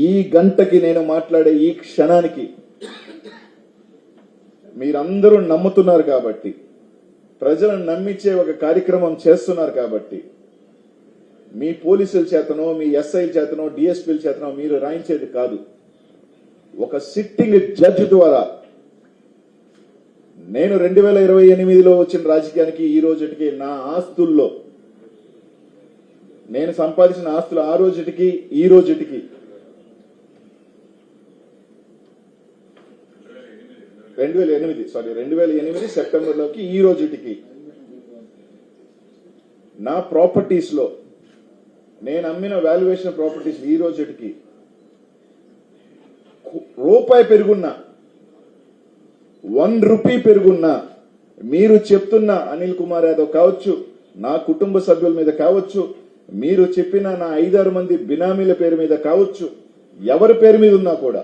S8: ఈ గంటకి నేను మాట్లాడే ఈ క్షణానికి మీరందరూ నమ్ముతున్నారు కాబట్టి, ప్రజలను నమ్మించే ఒక కార్యక్రమం చేస్తున్నారు కాబట్టి, మీ పోలీసుల చేతనో మీ ఎస్ఐల చేతనో డిఎస్పీల చేతనో మీరు రాయించేది కాదు. ఒక సిట్టింగ్ జడ్జి ద్వారా నేను 2028లో వచ్చిన రాజకీయానికి ఈ రోజుకి నా ఆస్తుల్లో నేను సంపాదించిన ఆస్తులు ఆ రోజుకి ఈ రోజుకి 2008 సెప్టెంబర్లోకి ఈ రోజుకి నా ప్రాపర్టీస్ లో నేను అమ్మిన వాల్యుయేషన్ ప్రాపర్టీస్ ఈ రోజుకి రూపాయి పెరుగున్నా, 1 రూపీ పెరుగున్నా, మీరు చెప్తున్న అనిల్ కుమార్ యాదవ్ కావచ్చు, నా కుటుంబ సభ్యుల మీద కావచ్చు, మీరు చెప్పిన నా 5-6 మంది బినామీల పేరు మీద కావచ్చు, ఎవరి పేరు మీద ఉన్నా కూడా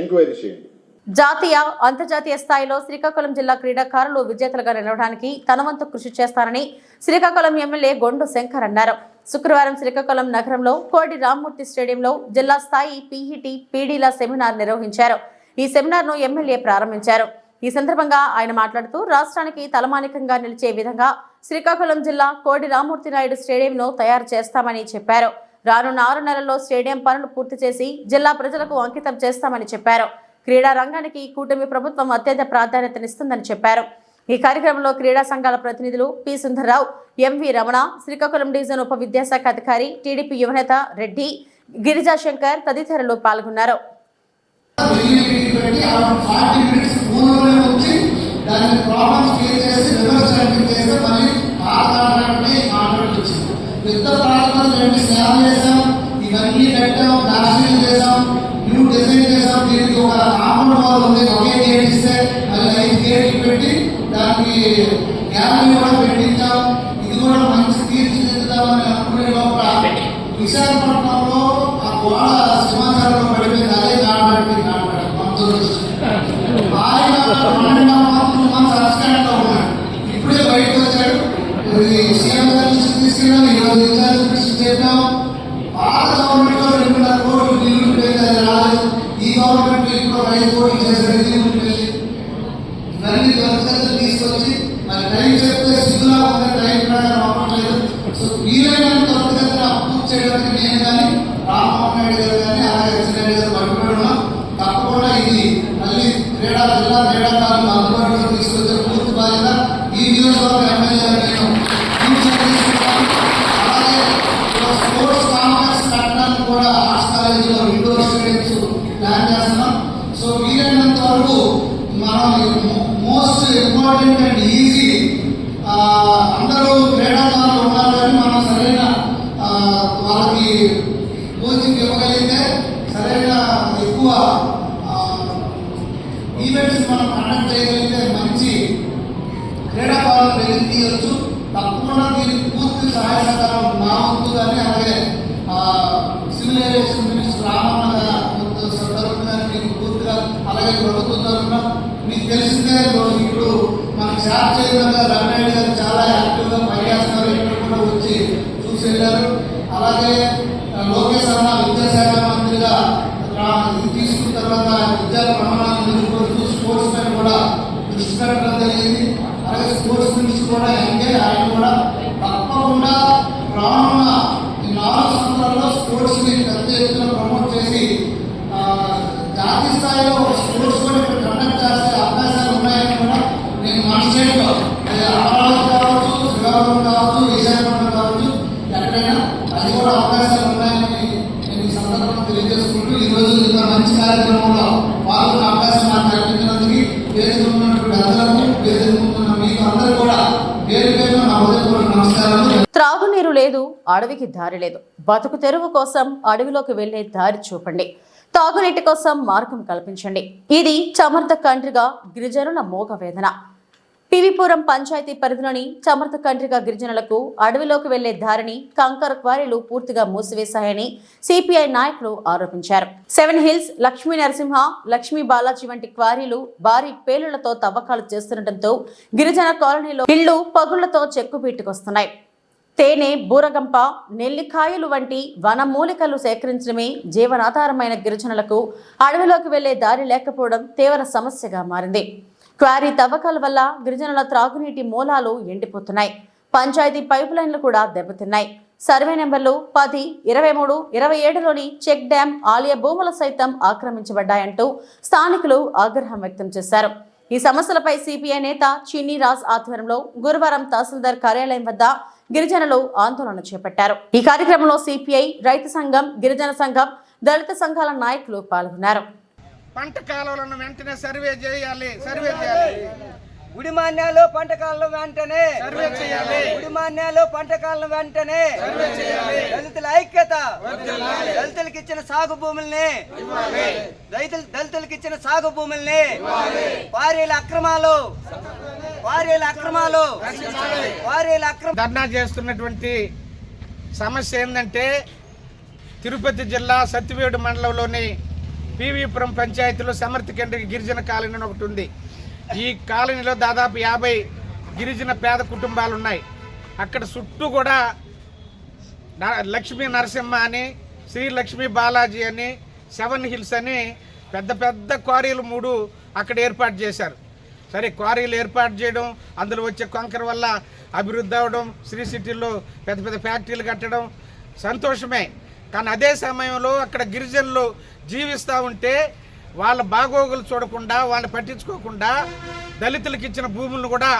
S8: ఎంక్వైరీ చేయండి.
S1: జాతీయ అంతర్జాతీయ స్థాయిలో శ్రీకాకుళం జిల్లా క్రీడాకారులు విజేతలుగా నిలవడానికి తన వంతు కృషి చేస్తారని శ్రీకాకుళం ఎమ్మెల్యే గొండు శంకర్ అన్నారు. శుక్రవారం శ్రీకాకుళం నగరంలో కోడి రామ్మూర్తి స్టేడియంలో జిల్లా స్థాయి పీఈటీ పీడీల సెమినార్ నిర్వహించారు. ఈ సెమినార్ను ఎమ్మెల్యే ప్రారంభించారు. ఈ సందర్భంగా ఆయన మాట్లాడుతూ రాష్ట్రానికి తలమానికంగా నిలిచే విధంగా శ్రీకాకుళం జిల్లా కోడి రామ్మూర్తి నాయుడు స్టేడియంను తయారు చేస్తామని చెప్పారు. రానున్న 6 నెలల్లో స్టేడియం పనులు పూర్తి చేసి జిల్లా ప్రజలకు అంకితం చేస్తామని చెప్పారు. క్రీడా రంగానికి కూటమి ప్రభుత్వం అత్యంత ప్రాధాన్యతనిస్తుందని చెప్పారు. ఈ కార్యక్రమంలో క్రీడా సంఘాల ప్రతినిధులు P Sundar Rao, MV Ramana, Srikakulam division ఉప విద్యాశాఖ అధికారి, టీడీపీ యువనేత రెడ్డి, గిరిజాశంకర్ తదితరులు పాల్గొన్నారు.
S9: డిజైన్ చేసాం. దీనికి ఒక కాంపౌండ్ వాల్ ఉంది, ఒకే గేట్ ఇస్తే మళ్ళీ 5 గేట్లు పెట్టి దానికి గ్యాలరీ కూడా పెట్టించాం. ఇది కూడా మంచి తీర్చిదిద్దుతామని అనుకునే లోపల విశాఖపట్నంలో ఆ గోడ సింహాచలంలో పడిపోయింది. అదే కాబట్టి ఇప్పుడే బయటకు వచ్చాడు. సీఎం తీసుకెళ్ళాం. ఈరోజు ఇన్ఛార్జ్ చెప్పాం. పాత గవర్నమెంట్ లో 2.5 కోట్లు బిల్లులు రాలేదు. ఈ గవర్నమెంట్ ఇప్పుడు 5 కోట్లు చేశారు. ఇవన్నీ దొరకలు తీసుకొచ్చి మరి టైం చెప్తే సిద్ధులా ఉంది, టైం ప్రకారం అవ్వట్లేదు. సో వీలైనంత త్వరగా పూర్తి చేయడానికి నేను కానీ రామ్మోహన్ నాయుడు గారు కానీ అలాగే ఎస్ఎన్ గారు పట్టుకోవడం తప్పకుండా ఇది మళ్ళీ జిల్లా క్రీడాకారులు అందుబాటులో తీసుకొచ్చే పూర్తి బాధ్యత ఈ నియోజకవర్గ ఎమ్మెల్యే నేను అలాగే స్పోర్ట్స్ కాంప్లెక్స్ కట్టడానికి కూడా ఆర్ట్స్ కాలేజీలో ఇండోర్ స్టేడియంస్ ప్లాన్ చేస్తున్నాం. సో వీలైనంత వరకు మనం మోస్ట్ ఇంపార్టెంట్ అండ్ ఈజీ అందరూ క్రీడాకారులు ఉన్నారు కానీ మనం సరైన వాళ్ళకి కోచింగ్ ఇవ్వగలిగితే సరైన ఎక్కువ ఈవెంట్స్ మనం కండక్ట్ చేయగలిగితే మంచి క్రీడాకారులు వెలికియచ్చు. తప్పకుండా దీనికి పూర్తి సహాయ సహకారం నా వంతు కానీ అలాగే సివిల్ ఏవియేషన్ మినిస్టర్ రామన్న తరఫున మీకు పూర్తిగా అలాగే ప్రభుత్వం తరఫున మీకు తెలిసిందే. ఇప్పుడు మనకి శాఖ చేయడంగా రమణాయుడు గారు చాలా యాక్టివ్గా పనిచేస్తున్నారు. ఇక్కడ కూడా వచ్చి చూసి వెళ్ళారు. అలాగే లోకేష్ అన్న విద్యాశాఖ మంత్రిగా తీసుకున్న తర్వాత విద్యా ప్రమాణాలను నిలుపుకుంటూ స్పోర్ట్స్ పైన కూడా దృష్టి పెట్టడం జరిగింది. అలాగే స్పోర్ట్స్ మినిస్టర్ కూడా ఎంగేజ్ ఆయన కూడా తప్పకుండా రానున్న ఈ 4 సంవత్సరాల్లో స్పోర్ట్స్ ని పెద్ద ఎత్తున ప్రమోట్ చేసి జాతీయ స్థాయిలో స్పోర్ట్స్ కూడా ఇక్కడ కండక్ట్ చేసే అవకాశాలు ఉన్నాయని కూడా నేను మనసులో అమరావతి కావచ్చు, శ్రీకాకుళం కావచ్చు, విశాఖపట్నం కావచ్చు, ఎక్కడైనా అది కూడా అవకాశాలు ఉన్నాయని నేను ఈ సందర్భంగా తెలియజేసుకుంటూ ఈ రోజు ఇంత మంచి కార్యక్రమంలో పాల్గొనే అవకాశం నాకు కల్పించినందుకు వేదిక ఉన్నటువంటి అందరూ వేదిక ముందున్న మీకు అందరూ కూడా పేరు పేరు నా హృదయపూర్వక నమస్కారాలు.
S1: త్రాగునీరు లేదు, అడవికి దారి లేదు. బతుకు తెరువు కోసం అడవిలోకి వెళ్లే దారి చూపండి. తాగునీటి కోసం మార్గం కల్పించండి. ఇది చమర్ద కండ్రిగా గిరిజనుల మోగ వేదన. పివిపురం పంచాయతీ పరిధిలోని చమర్ద కండ్రిగా గిరిజనులకు అడవిలోకి వెళ్లే దారిని కంకర క్వారీలు పూర్తిగా మూసివేశాయని సిపిఐ నాయకులు ఆరోపించారు. 7 హిల్స్, లక్ష్మీ నరసింహ, లక్ష్మీ బాలాజీ వంటి క్వారీలు భారీ పేలుళ్లతో తవ్వకాలు చేస్తుండటంతో గిరిజన కాలనీలో ఇళ్లు పగుళ్లతో చెక్కుబీటుకొస్తున్నాయి. తేనె, బూరగంప, నెల్లికాయలు వంటి వనమూలికలు సేకరించడమే జీవనాధారమైన గిరిజనులకు అడవిలోకి వెళ్లే దారి లేకపోవడం తీవ్ర సమస్యగా మారింది. క్వారీ తవ్వకాల వల్ల గిరిజనుల త్రాగునీటి మూలాలు ఎండిపోతున్నాయి. పంచాయతీ పైపు లైన్లు కూడా దెబ్బతిన్నాయి. సర్వే నెంబర్లు 10, 23, 27లోని చెక్ డ్యాం, ఆలయ భూములు సైతం ఆక్రమించబడ్డాయంటూ స్థానికులు ఆగ్రహం వ్యక్తం చేశారు. ఈ సమస్యలపై సిపిఐ నేత చిన్ని రాజ్ ఆధ్వర్యంలో గురువారం తహసీల్దార్ కార్యాలయం వద్ద గిరిజనులు ఆందోళన చేపట్టారు. ఈ కార్యక్రమంలో సిపిఐ, రైతు సంఘం, గిరిజన సంఘం, దళిత సంఘాల నాయకులు పాల్గొన్నారు.
S10: పంట కాలువలను వెంటనే సర్వే చేయాలి.
S11: గుడిమాన్యాలు పంట కాలం వెంటనే
S10: సర్వే చేయాలి.
S11: గుడిమాన్యాలు పంట కాలం వెంటనే
S10: సర్వే చేయాలి.
S11: దళితుల ఐక్యత, దళితులకు ఇచ్చిన సాగు భూముల్ని, దళితులకు ఇచ్చిన సాగు భూముల్ని, వారీల అక్రమాలు
S10: ధర్నా చేస్తున్నటువంటి సమస్య ఏంటంటే తిరుపతి జిల్లా సత్యవేడు మండలంలోని పివిపురం పంచాయతీలో సమర్థ కేంద్ర గిరిజన కాలనీ అని ఒకటి ఉంది. ఈ కాలనీలో దాదాపు 50 గిరిజన పేద కుటుంబాలు ఉన్నాయి. అక్కడ చుట్టూ కూడా లక్ష్మీ నరసింహ అని, శ్రీ లక్ష్మీ బాలాజీ అని, 7 హిల్స్ అని పెద్ద పెద్ద క్వారీలు 3 అక్కడ ఏర్పాటు చేశారు. సరే, క్వారీలు ఏర్పాటు చేయడం, అందులో వచ్చే కొంకర వల్ల అభివృద్ధి అవ్వడం, శ్రీ సిటీలో పెద్ద పెద్ద ఫ్యాక్టరీలు కట్టడం సంతోషమే. కానీ అదే సమయంలో అక్కడ గిరిజనులు జీవిస్తూ ఉంటే వాళ్ళ బాగోగులు చూడకుండా, వాళ్ళని పట్టించుకోకుండా దళితులకు ఇచ్చిన భూములను కూడా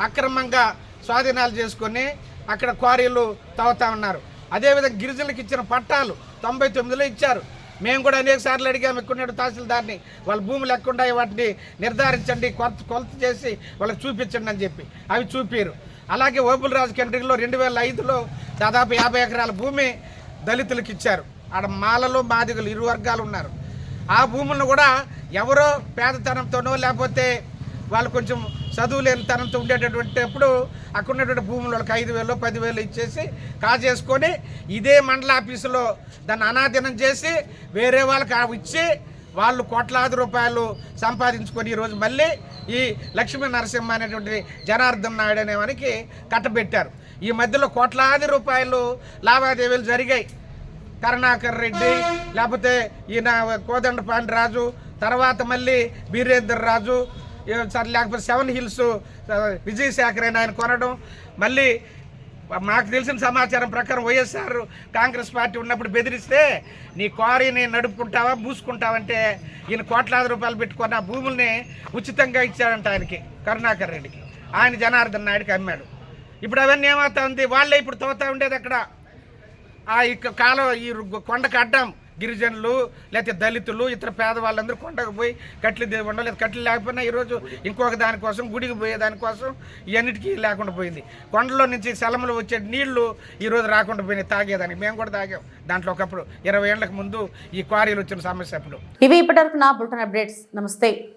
S10: అక్రమంగా స్వాధీనాలు చేసుకొని అక్కడ క్వారీలు తవ్వుతూ ఉన్నారు. అదేవిధంగా గిరిజనులకు ఇచ్చిన పట్టాలు 99లో ఇచ్చారు. మేము కూడా అనేక సార్లు అడిగాము ఎక్కువ తహసీల్దార్ని, వాళ్ళ భూములు ఎక్కడున్నాయి వాటిని నిర్ధారించండి, కొలత చేసి వాళ్ళకి చూపించండి అని చెప్పి. అవి చూపారు. అలాగే ఓపులరాజు కేంద్రంలో 2005లో దాదాపు 50 ఎకరాల భూమి దళితులకు ఇచ్చారు. ఆడ మాలలో మాదిగలు 2 వర్గాలు ఉన్నారు. ఆ భూములను కూడా ఎవరో పేదతనంతోనో లేకపోతే వాళ్ళు కొంచెం చదువు లేని తనంతో ఉండేటటువంటిప్పుడు అక్కడ ఉన్నటువంటి భూములు వాళ్ళకి 5,000, 10,000 ఇచ్చేసి కాజేసుకొని ఇదే మండల ఆఫీసులో దాన్ని అనాధీనం చేసి వేరే వాళ్ళకి ఇచ్చి వాళ్ళు కోట్లాది రూపాయలు సంపాదించుకొని ఈరోజు మళ్ళీ ఈ లక్ష్మీ నరసింహ అనేటువంటి జనార్దన్ నాయుడు అనే వానికి కట్టబెట్టారు. ఈ మధ్యలో కోట్లాది రూపాయలు లావాదేవీలు జరిగాయి. కరుణాకర్ రెడ్డి, లేకపోతే ఈయన కోదండపాండి రాజు, తర్వాత మళ్ళీ బీరేందర్ రాజు, లేకపోతే 7 హిల్స్ విజయశేఖర్ ఆయన కొనడం. మళ్ళీ మాకు తెలిసిన సమాచారం ప్రకారం వైఎస్ఆర్ కాంగ్రెస్ పార్టీ ఉన్నప్పుడు బెదిరిస్తే నీ క్వారీని నడుపుకుంటావా మూసుకుంటావంటే ఈయన కోట్లాది రూపాయలు పెట్టుకున్న భూముల్ని ఉచితంగా ఇచ్చాడంట ఆయనకి, కరుణాకర్ రెడ్డికి. ఆయన జనార్దన్ నాయుడికి అమ్మాడు. ఇప్పుడు అవన్నీ ఏమవుతా ఉంది, వాళ్ళే ఇప్పుడు తవ్వుతూ ఉండేది అక్కడ. ఈ కాలం ఈ కొండకు అడ్డం గిరిజనులు లేకపోతే దళితులు ఇతర పేదవాళ్ళందరూ కొండకు పోయి కట్లు ఉండవు, లేదా కట్లు లేకపోయినా ఈరోజు ఇంకొక దానికోసం గుడికి పోయే దానికోసం ఇవన్నిటికీ లేకుండా పోయింది. కొండలో నుంచి సెలములు వచ్చే నీళ్లు ఈరోజు రాకుండా పోయినాయి తాగేదానికి. మేము కూడా తాగాం దాంట్లో ఒకప్పుడు 20 ఏళ్లకు ముందు ఈ క్వారీలు వచ్చిన సమస్య అప్పుడు.
S1: ఇవి ఇప్పటివరకు నా బులెటిన్ అప్డేట్స్. నమస్తే.